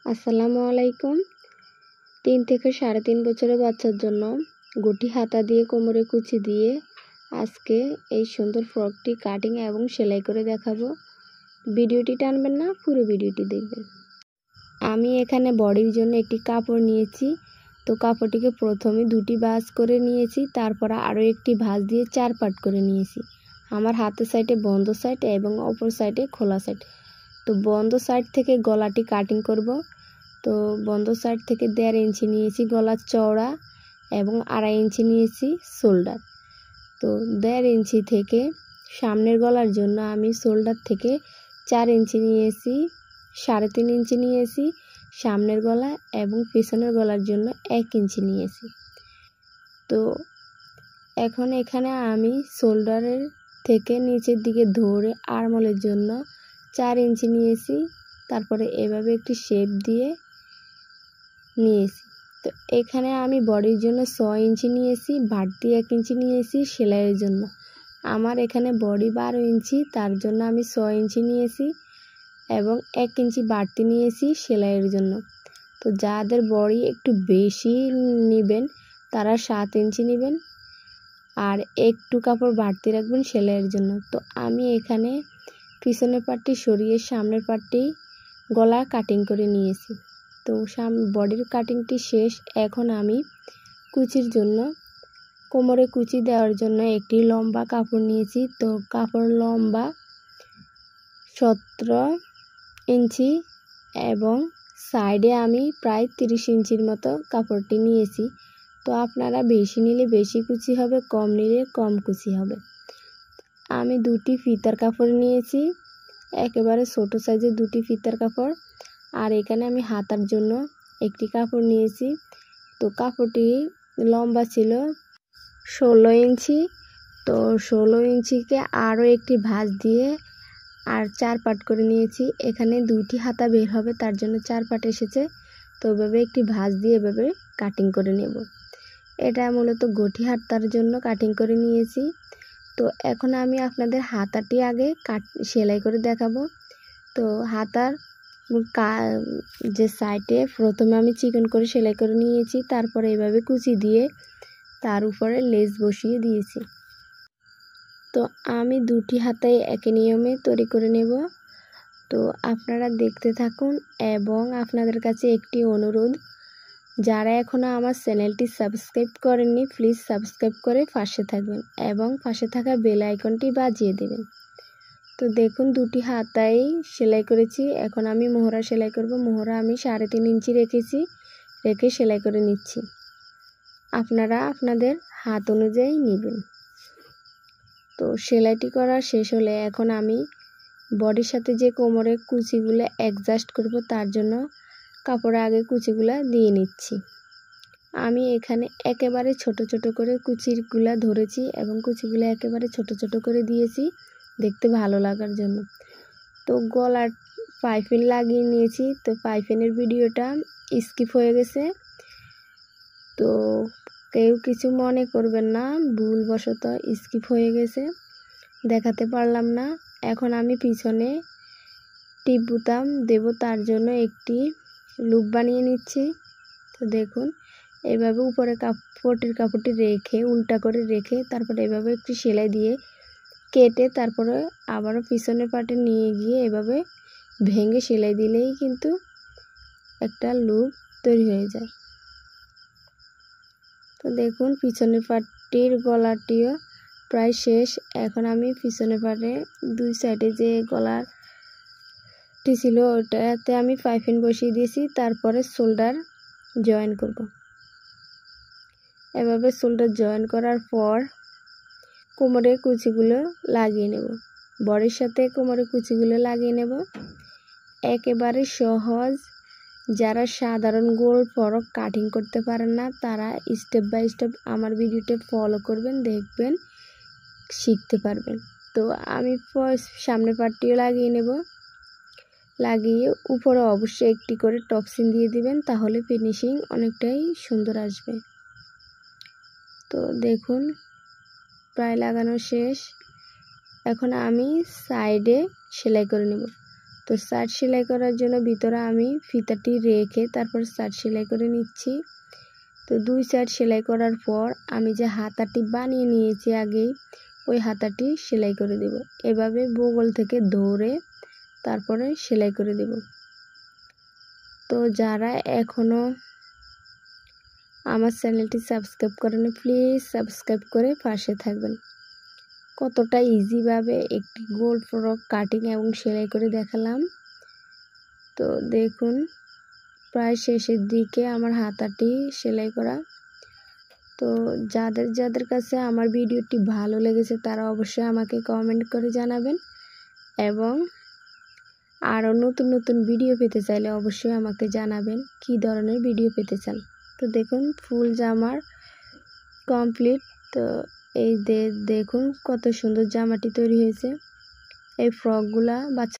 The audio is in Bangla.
আসসালামু আলাইকুম। 3 থেকে 3.5 বছরের বাচ্চার জন্য গুটি হাতা দিয়ে কোমরে কুচি দিয়ে আজকে এই সুন্দর ফ্রকটি কাটিং এবং সেলাই করে দেখাবো। ভিডিওটি টানবেন না, পুরো ভিডিওটি দেখবেন। আমি এখানে বডির জন্য একটি কাপড় নিয়েছি। তো কাপড়টিকে প্রথমে দুটি ভাঁজ করে নিয়েছি, তারপর আরও একটি ভাঁজ দিয়ে 4 পার্ট করে নিয়েছি। আমার হাতের সাইডে বন্ধ সাইড এবং অপর সাইডে খোলা সাইড। তো বন্ধ সাইড থেকে গলাটি কাটিং করব। তো বন্ধ সাইড থেকে 1.5 ইঞ্চি নিয়েছি গলার চওড়া এবং 2.5 ইঞ্চি নিয়েছি শোল্ডার। তো 1.5 ইঞ্চি থেকে সামনের গলার জন্য আমি শোল্ডার থেকে 4 ইঞ্চি নিয়েছি, 3.5 ইঞ্চি নিয়েছি সামনের গলা এবং পিছনের গলার জন্য 1 ইঞ্চি নিয়েছি। তো এখন এখানে আমি শোল্ডারের থেকে নিচের দিকে ধরে আর্মহোলের জন্য 4 ইঞ্চি নিয়েছি, তারপরে এভাবে একটি শেপ দিয়ে নিয়েছি। তো এখানে আমি বডির জন্য 6 ইঞ্চি নিয়েছি, বাড়তি 1 ইঞ্চি নিয়েছি সেলাইয়ের জন্য। আমার এখানে বডি 12 ইঞ্চি, তার জন্য আমি 6 ইঞ্চি নিয়েছি এবং 1 ইঞ্চি বাড়তি নিয়েছি সেলাইয়ের জন্য। তো যাদের বডি একটু বেশি নেবেন তারা 7 ইঞ্চি নেবেন আর একটু কাপড় বাড়তি রাখবেন সেলাইয়ের জন্য। তো আমি এখানে পিছনের পাটটি সরিয়ে সামনের পাটটি গলা কাটিং করে নিয়েছি। তো বডির কাটিংটি শেষ। এখন আমি কুচির জন্য কোমরে কুচি দেওয়ার জন্য একটি লম্বা কাপড় নিয়েছি। তো কাপড় লম্বা 17 ইঞ্চি এবং সাইডে আমি প্রায় 30 ইঞ্চির মতো কাপড়টি নিয়েছি। তো আপনারা বেশি নিলে বেশি কুচি হবে, কম নিলে কম কুচি হবে। আমি দুটি ফিতার কাপড় নিয়েছি, একেবারে ছোট সাইজের দুটি ফিতার কাপড়। আর এখানে আমি হাতার জন্য একটি কাপড় নিয়েছি। তো কাপড়টি লম্বা ছিল 16 ইঞ্চি। তো 16 ইঞ্চিকে আরও একটি ভাঁজ দিয়ে আর 4 পার্ট করে নিয়েছি। এখানে দুটি হাতা বের হবে, তার জন্য 4 পার্ট এসেছে। তো এভাবে একটি ভাঁজ দিয়ে এভাবে কাটিং করে নেব। এটা মূলত গঠি হাতার জন্য কাটিং করে নিয়েছি। তো এখন আমি আপনাদের হাতাটি আগে সেলাই করে দেখাবো। তো হাতার যে সাইডে প্রথমে আমি চিকন করে সেলাই করে নিয়েছি, তারপরে এভাবে কুচি দিয়ে তার উপরে লেস বসিয়ে দিয়েছি। তো আমি দুটি হাতায় একই নিয়মে তৈরি করে নেব। তো আপনারা দেখতে থাকুন এবং আপনাদের কাছে একটি অনুরোধ, যারা এখনও আমার চ্যানেলটি সাবস্ক্রাইব করেননি প্লিজ সাবস্ক্রাইব করে পাশে থাকবেন এবং পাশে থাকা বেল আইকনটি বাজিয়ে দেবেন। তো দেখুন দুটি হাতায় সেলাই করেছি। এখন আমি মোহরা সেলাই করব। মোহরা আমি 3.5 ইঞ্চি রেখে সেলাই করে নিচ্ছি। আপনারা আপনাদের হাত অনুযায়ী নেবেন। তো সেলাইটি করা শেষ হলে এখন আমি বডির সাথে যে কোমরে কুচিগুলো অ্যাডজাস্ট করব তার জন্য কাপড়ে আগে কুচিগুলো দিয়ে নিচ্ছি। আমি এখানে একেবারে ছোট ছোট করে কুচিগুলো ধরেছি এবং কুচিগুলো একেবারে ছোট ছোট করে দিয়েছি দেখতে ভালো লাগার জন্য। তো গলার পাইপিং লাগিয়ে নিয়েছি। তো পাইপিংয়ের ভিডিওটা স্কিপ হয়ে গেছে, তো কেউ কিছু মনে করবেন না, ভুলবশত স্কিপ হয়ে গেছে, দেখাতে পারলাম না। এখন আমি পিছনে টিপ বুতাম দেব, তার জন্য একটি লুপ বানিয়ে নিচ্ছি। তো দেখুন এভাবে উপরে কাপড়টি রেখে উল্টা করে রেখে তারপরে এভাবে একটি সেলাই দিয়ে কেটে তারপরে আবারও পিছনের পাটে নিয়ে গিয়ে এভাবে ভেঙে সেলাই দিলেই কিন্তু একটা লুপ তৈরি হয়ে যায়। তো দেখুন পিছনের পাটটির গলাটিও প্রায় শেষ। এখন আমি পিছনের পাটে দুই সাইডে যে গলাটি ছিল ওটাতে আমি পাইপিং বসিয়ে দিয়েছি, তারপরে শোল্ডার জয়েন করব। এভাবে শোল্ডার জয়েন করার পর কোমরে কুচিগুলো লাগিয়ে নেব, বডির সাথে কোমরে কুচিগুলো লাগিয়ে নেব। একেবারে সহজ। যারা সাধারণ গোল ফরক কাটিং করতে পারেন না তারা স্টেপ বাই স্টেপ আমার ভিডিওটা ফলো করবেন, দেখবেন শিখতে পারবেন। তো আমি সামনে পাটটিও লাগিয়ে নেব। লাগিয়ে উপরে অবশ্যই একটি করে টপসিন দিয়ে দিবেন, তাহলে ফিনিশিং অনেকটাই সুন্দর আসবে। তো দেখুন প্রায় লাগানো শেষ। এখন আমি সাইডে সেলাই করে নেব। তো সাইড সেলাই করার জন্য ভিতরে আমি ফিতাটি রেখে তারপর সাইড সেলাই করে নিচ্ছি। তো 2 সাইড সেলাই করার পর আমি যে হাতাটি বানিয়ে নিয়েছি আগেই, ওই হাতাটি সেলাই করে দেব। এভাবে বগল থেকে ধরে তারপরে সেলাই করে দেব। তো যারা এখনও আমার চ্যানেলটি সাবস্ক্রাইব করেনি, প্লিজ সাবস্ক্রাইব করে পাশে থাকবেন। কতটা ইজিভাবে একটি গোল ফ্রক কাটিং এবং সেলাই করে দেখালাম। তো দেখুন প্রায় শেষের দিকে আমার হাতাটি সেলাই করা। তো যাদের কাছে আমার ভিডিওটি ভালো লেগেছে তারা অবশ্যই আমাকে কমেন্ট করে জানাবেন, এবং আরও নতুন নতুন ভিডিও পেতে চাইলে অবশ্যই আমাকে জানাবেন কী ধরনের ভিডিও পেতে চান। তো দেখুন ফুল জামার কমপ্লিট। তো এই দেখুন কত সুন্দর জামাটি তৈরি হয়েছে। এই ফ্রকগুলা বাচ্চা